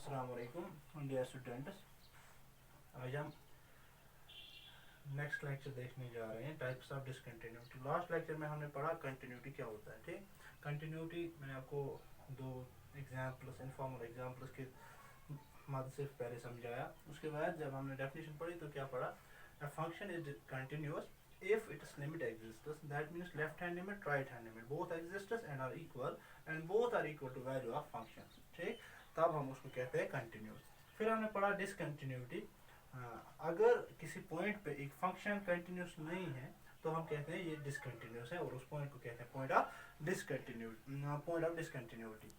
अस्सलाम वालेकुम dear students. आज हम नेक्स्ट लेक्चर देखने जा रहे हैं types of discontinuity. Last lecture में हमने पढ़ा कंटिन्यूटी क्या होता है। ठीक, कंटिन्यूटी मैंने आपको दो एग्जाम्पल्स इनफॉर्मल एग्जाम्पल्स की मदद से पहले समझाया। उसके बाद जब हमने डेफिनेशन पढ़ी तो क्या पढ़ा, a function is continuous if its limit exists, that means left hand limit right hand limit both exist and are equal and both are equal to value of function। ठीक, तब हम उसको कहते हैं कंटिन्यूस। फिर हमने पढ़ा डिसकंटिन्यूटी। अगर किसी पॉइंट पे एक फंक्शन कंटिन्यूस नहीं है तो हम कहते हैं ये डिसकंटिन्यूस है और उस पॉइंट को कहते हैं पॉइंट ऑफ डिसकंटिन्यूटी।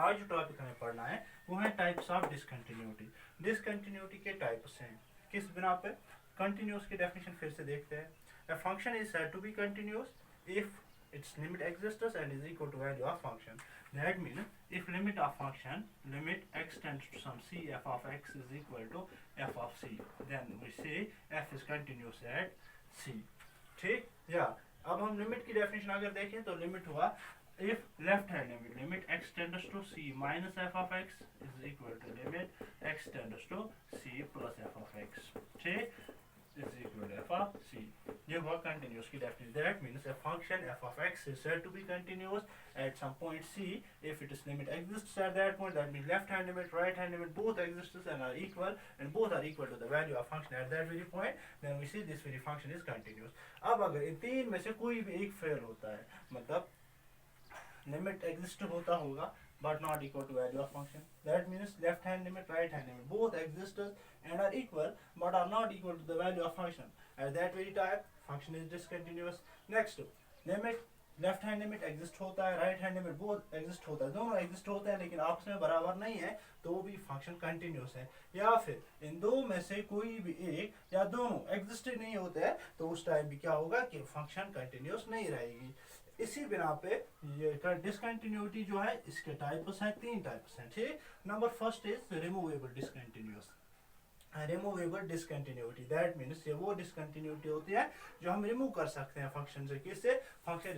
आज जो टॉपिक हमें पढ़ना है वो है टाइप्स ऑफ डिसकंटिन्यूटी। डिसकंटिन्यूटी के टाइप्स हैं किस बिना पे। कंटिन्यूस की डेफिनेशन फिर से देखते हैं। A function is said to be continuous if its limit exists and is equal to value of function. That means if limit of function limit x tends to some c f of x is equal to f of c, then we say f is continuous at c। ठीक, या अब हम limit की definition अगर देखें तो limit हुआ if left hand limit x tends to c minus f of x is equal to limit x tends to c plus f of x, ठीक, is equal to f of c। ये हुआ continuous की definition। That means a function f of x is said to be continuous at some point c if its limit exists at that point। That means left hand limit right hand limit both exist and are equal and both are equal to the value of function at that very point, then we see this very function is continuous। अब अगर इन तीन में से कोई भी एक fail होता है, मतलब लिमिट एग्जिस्ट होता होगा but not equal to value of function, that means left hand limit right hand limit both exist and are equal but are not equal to the value of function at that very time, function is discontinuous। next, limit left hand limit exist होता है, right hand limit both exist होता है, दोनों exist होते हैं लेकिन आपस में बराबर नहीं है तो भी फंक्शन कंटिन्यूस है। या फिर इन दो में से कोई भी एक या दोनों एग्जिस्ट नहीं होते हैं तो उस टाइम भी क्या होगा कि फंक्शन कंटिन्यूस नहीं रहेगी। इसी बिना पे ये डिसकंटिन्यूटी जो है इसके टाइप्स हैं, तीन टाइप्स हैं। ठीक, number first is removable discontinuous. Removable discontinuity, that means ये वो डिसकंटिन्यूटी होती है जो हम रिमूव कर सकते हैं फंक्शन से। किससे? फंक्शन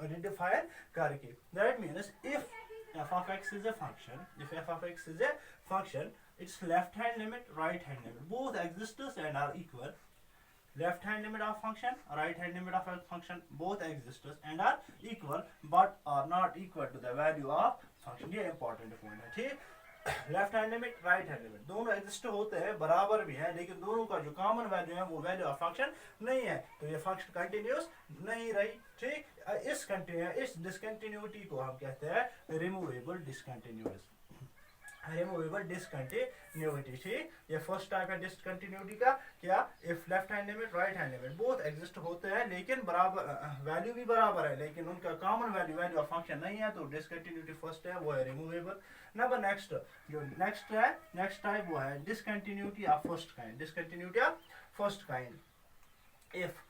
रिडिफाइन करके। That means if f of x is a function, if f of x is a function, its left hand limit right hand limit both exist and are equal। left hand limit of function right hand limit of a function both exist and are equal but are not equal to the value of function। ये important point है। ठीक, left hand limit right hand limit दोनों exist होते हैं, बराबर भी है, लेकिन दोनों का जो कॉमन वैल्यू है वो वैल्यू ऑफ फंक्शन नहीं है तो ये फंक्शन कंटिन्यूस नहीं रही। ठीक, इस डिसकंटिन्यूटी को हम कहते हैं रिमूवेबल डिसकंटिन्यूस, रिमूवेबल डिसकंटिन्यूटी। ठीक, ये फर्स्ट टाइप है डिसकंटिन्यूटी का। क्या? If left hand limit right hand limit both exist होते हैं लेकिन बराबर वैल्यू भी बराबर है लेकिन उनका कॉमन वैल्यू ऑफ फंक्शन नहीं है तो डिसकंटिन्यूटी फर्स्ट है, वो है रिमूवेबल। नंबर नेक्स्ट जो नेक्स्ट टाइप वो है discontinuity of first kind. Discontinuity of first kind if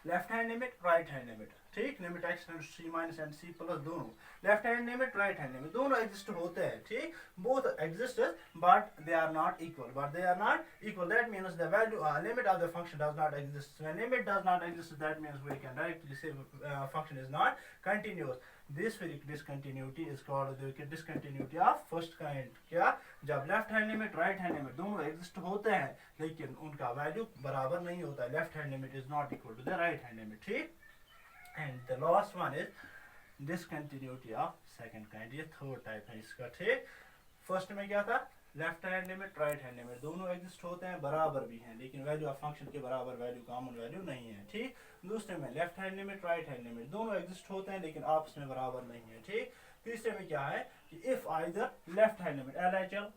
left hand limit right hand limit, ठीक, limit x tends to c minus and c plus दोनों left hand limit right hand limit दोनों exist होते हैं। ठीक, both exist but they are not equal. That means the value limit of the function does not exist. When limit does not exist that means we can directly say function is not continuous. This very discontinuity is called the discontinuity of first kind. क्या? जब left hand limit right hand limit दोनों exist होते हैं लेकिन उनका value बराबर नहीं होता, left hand limit is not equal to the right hand limit. ठीक, and the last one is discontinuity of second kind। ये थर्ड टाइप है इसका। ठीक, फर्स्ट में क्या था, left hand limit right hand limit दोनों एग्जिस्ट होते हैं, बराबर भी हैं लेकिन वैल्यू ऑफ फंक्शन के बराबर वैल्यू कॉमन वैल्यू नहीं है। ठीक, दूसरे में left hand limit right hand limit दोनों एग्जिस्ट होते हैं लेकिन आपस में बराबर नहीं है। ठीक, तीसरे में क्या है कि if either left hand limit LHL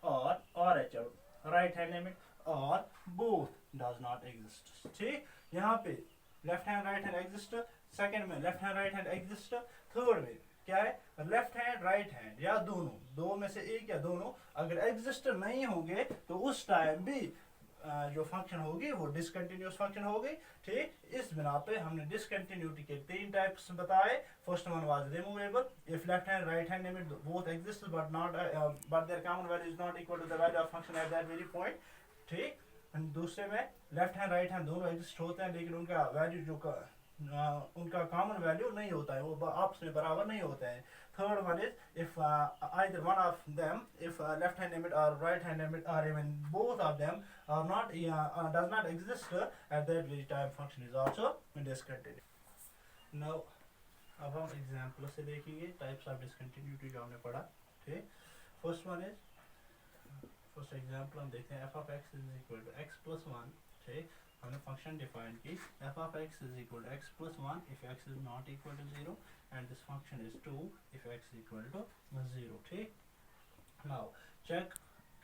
और RHL राइट हैंड लिमिट और बोथ डज नॉट एग्जिस्ट। ठीक, यहाँ पे left hand right hand exist, second में left hand right hand exist, third में क्या है लेफ्ट हैंड राइट हैंड या दोनों, दो में से एक या दोनों अगर एग्जिस्ट नहीं होंगे तो उस टाइम भी जो फंक्शन होगी वो डिसकंटिन्यूअस फंक्शन होगी। ठीक, इस बिना पे हमने डिसकंटिन्यूटी के तीन टाइप्स बताए। First one was removable if left hand right hand limit both exist but their common value is not equal to the value of function at that very point. ठीक, दूसरे में लेफ्ट हैंड राइट हैंड दोनों exist होते हैं लेकिन उनका value जो उनका कॉमन वैल्यू नहीं होता है, वो आपस में बराबर नहीं होते हैं Third one is if either one of them, if left hand limit or right hand limit or even both of them are not does not exist, at that very time function is also discontinued. Now अब हम example से देखेंगे types of discontinuity जो हमने पढ़ा. ठीक. First one is, first example हम देखते हैं f of x is equal to x plus one. ठीक. हमने फंक्शन डिफाइन की f of x is equal to x plus one if x is not equal to zero and this function is 2 if x equal to zero. ठीक. Now check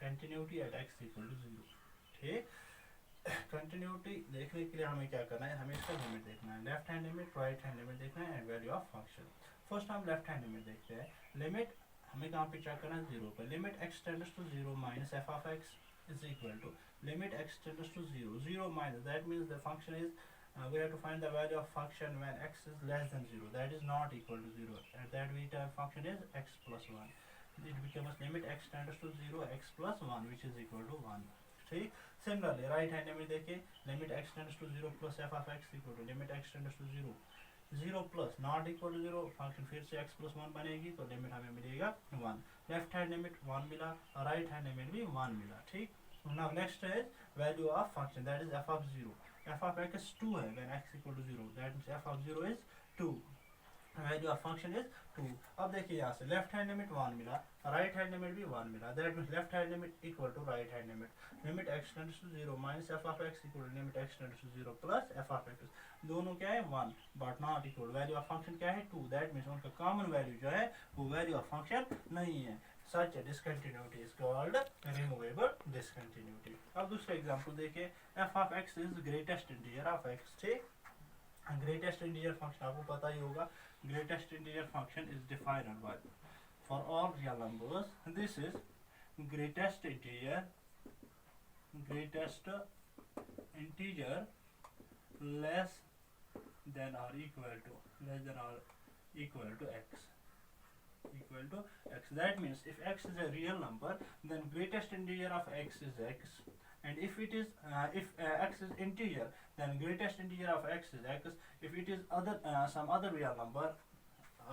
continuity at x equal to zero. ठीक. Continuity देखने के लिए हमें क्या करना है, हमें इसका लिमिट देखना है, left hand limit right hand limit देखना है and value of function. First हम लेफ्ट हैंड लिमिट देखते हैं. लिमिट हमें कहाँ पे चेक करना है, जीरो पर. Limit x tends to zero minus f of x is equal to limit x tends to zero, zero minus that means the function is we have to find the value of function when x is less than 0, that is not equal to 0. At that we time function is x plus 1. It becomes limit x tends to 0 x plus 1 which is equal to 1. ठीक. Similarly right hand limit देखिए, limit x tends to 0 plus f of x equal to limit x tends to 0, 0 plus not equal to 0, function फिर से x plus 1 बनेगी तो limit हमें मिलेगा 1. Left hand limit 1 मिला, right hand limit भी 1 मिला. ठीक. Now next is value of function, that is f of 0. f of x is 2 है when x equal to 0, that means f of 0 is 2. Value of function is 2. अब देखिए यहाँ से left hand limit 1 मिला, right hand limit भी 1 मिला, that means left hand limit equal to right hand limit. Limit x tends to 0 minus f of x equal to limit x tends to 0 plus f of x. दोनों क्या है 1 but not equal. Value of function क्या है 2, that means उनका common value जो है वो value of function नहीं है. Such a discontinuity is called removable discontinuity. अब दूसरा एग्जांपल देखिए, f of x is greatest integer of x. ठीक. ग्रेटेस्ट इंटीजर फंक्शन आपको पता ही होगा. Greatest integer function is defined by for all real numbers this is greatest integer less than और equal to x. That means if x is a real number then greatest integer of x is x, and if it is x is integer then greatest integer of x is x. If it is some other real number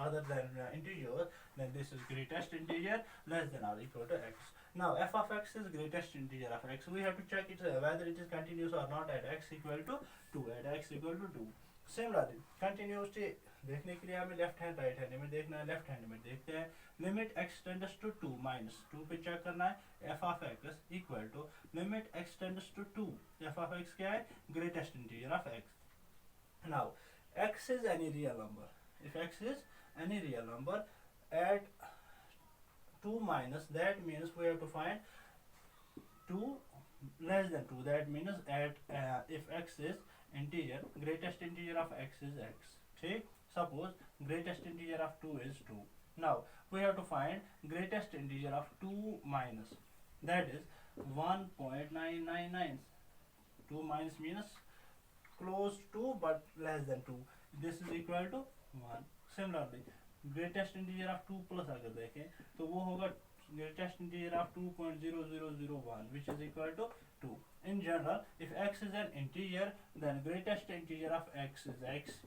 other than integer then this is greatest integer less than or equal to x. Now f of x is greatest integer of x. We have to check it whether it is continuous or not at x equal to 2. At x equal to 2. Similarly continuously देखने के लिए हमें left hand right hand limit देखना है. Left hand limit देखते हैं, limit x tends to 2 minus 2 पे check करना है f of x equal to limit x tends to 2. f of x क्या है, greatest integer of x. Now x is any real number. If x is any real number at 2 minus, that means we have to find 2 less than 2. That means at if x is integer, greatest integer of x is x. ठीक. Suppose greatest integer of 2 is 2. Now we have to find greatest integer of 2 minus, that is 1.999. 2 minus means close to but less than 2. This is equal to 1. Similarly greatest integer of 2 plus अगर देखें तो वो होगा greatest integer of 2.0001 which is equal to 2. In general, if x is an integer then greatest integer of x is x.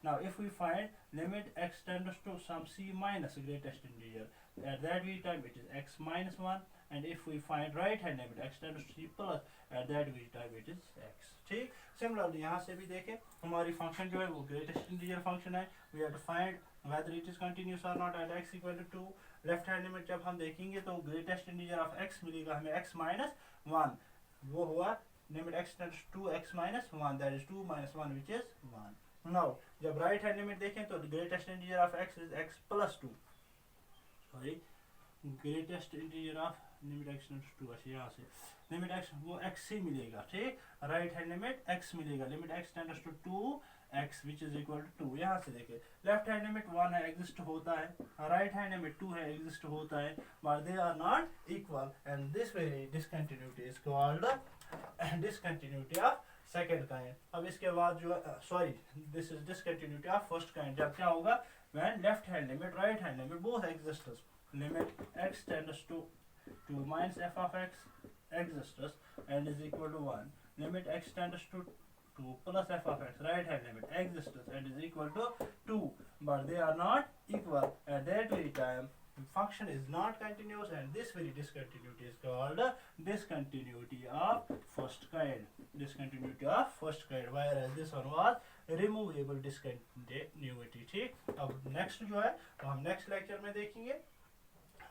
Now if we find limit x tends to some c minus greatest integer, at that we time it is x minus 1, and if we find right hand limit x tends to c plus, at that we time it is x. ठीक. Similarly यहाँ से भी देखें हमारी function जो है वो greatest integer function है. We have to find whether it is continuous or not at x equal to 2. Left hand limit जब हम देखेंगे तो ग्रेटेस्ट इंटीजर ऑफ x मिलेगा हमें x minus 1. वो हुआ limit x tends to x minus 1, that is 2 minus 1 which is 1. Now जब right hand limit देखें तो greatest integer of x is x plus 2. Sorry greatest integer of limit x tends to, अच्छा यहाँ से limit x वो x ही मिलेगा. ठीक. Right hand limit x मिलेगा, limit x tends to 2x which is equal to 2. यहाँ से देखिए लेफ्ट हैंड लिमिट 1 है एग्जिस्ट होता है, राइट हैंड लिमिट 2 है एग्जिस्ट होता है, but they are not equal and this very discontinuity is called discontinuity of second kind. अब इसके बाद जो sorry this is discontinuity of first kind. जब क्या होगा, when left hand limit right hand limit both exists, limit x tends to 2 minus f of x exists and is equal to 1, limit x tends to 2 plus f of x, right hand limit exists and is equal to 2, but they are not equal. At that very time, function is not continuous, and this very discontinuity is called discontinuity of first kind. Discontinuity of first kind, whereas this one was removable discontinuity. ठीक, अब next जो है वो हम next lecture में देखेंगे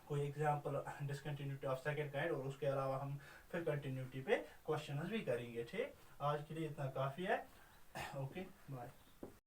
कोई example discontinuity of second kind, और उसके अलावा हम फिर कंटिन्यूटी पे क्वेश्चंस भी करेंगे। ठीक, आज के लिए इतना काफ़ी है। Okay, bye.